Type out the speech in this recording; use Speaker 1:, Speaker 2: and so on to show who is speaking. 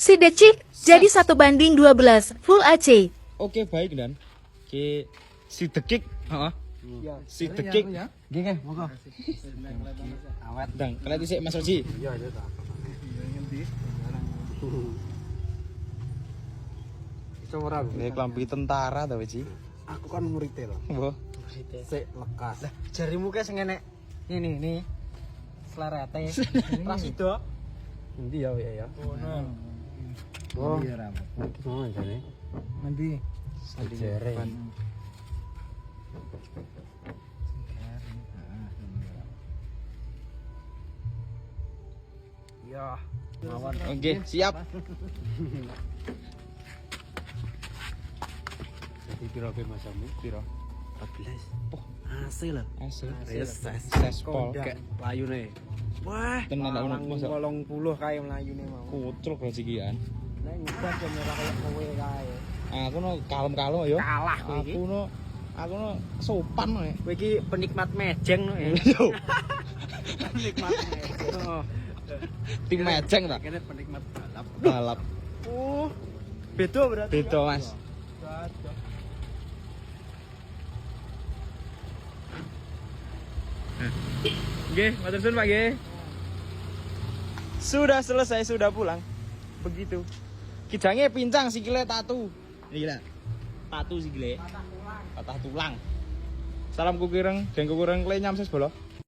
Speaker 1: Si Decik jadi 1:12 full AC.
Speaker 2: Oke baik dan ki si dekik, heeh. Si dekik.
Speaker 3: Nggih nggih, monggo. Awet.
Speaker 2: Dang, kalian dhisik Mas Roji.
Speaker 3: Iya, iya ta. Iso ora lho.
Speaker 2: Nek klambi tentara ta, Ji.
Speaker 3: Aku kan muridé lho.
Speaker 2: Mbah.
Speaker 3: Sik lekas.
Speaker 4: Lah, jarimu ke sing enek ini slarete. Rasido.
Speaker 3: Endi ya ya.
Speaker 4: Ngono.
Speaker 3: Oh. Iya ra. Iki ngono jane.
Speaker 4: Nanti
Speaker 3: Sajere.
Speaker 4: ya mawon.
Speaker 2: Oke, siap.
Speaker 3: Jadi piro ke masamu? Piro? 14. Oh, AC lho.
Speaker 2: Asik.
Speaker 3: Sespol
Speaker 2: Kondang.
Speaker 3: layune. Wah,
Speaker 2: Tenan tak ono masa
Speaker 4: 80 kae mlayune mau.
Speaker 2: kucruk rezekian.
Speaker 4: Nek nyubat yo ora kaya kowe kae.
Speaker 2: Aku no kalem-kalem ya.
Speaker 4: Kalah kowe iki.
Speaker 2: Aku no sopan no.
Speaker 4: Kowe iki penikmat mejeng no.
Speaker 2: Yo,
Speaker 4: Penikmat mejeng. Oh.
Speaker 2: tim mejeng ta.
Speaker 4: Kene penikmat balap.
Speaker 2: Balap.
Speaker 4: Oh. Beda berarti.
Speaker 2: Beda, Mas.
Speaker 4: Beda.
Speaker 2: Nggih, matur suwun Pak nggih. Sudah selesai, sudah pulang. Begitu. Kijangnya pincang sikile tatu. Gila. Tatu sikile. Patah tulang. Salam kukireng, dan kukireng klenyam ses bolo.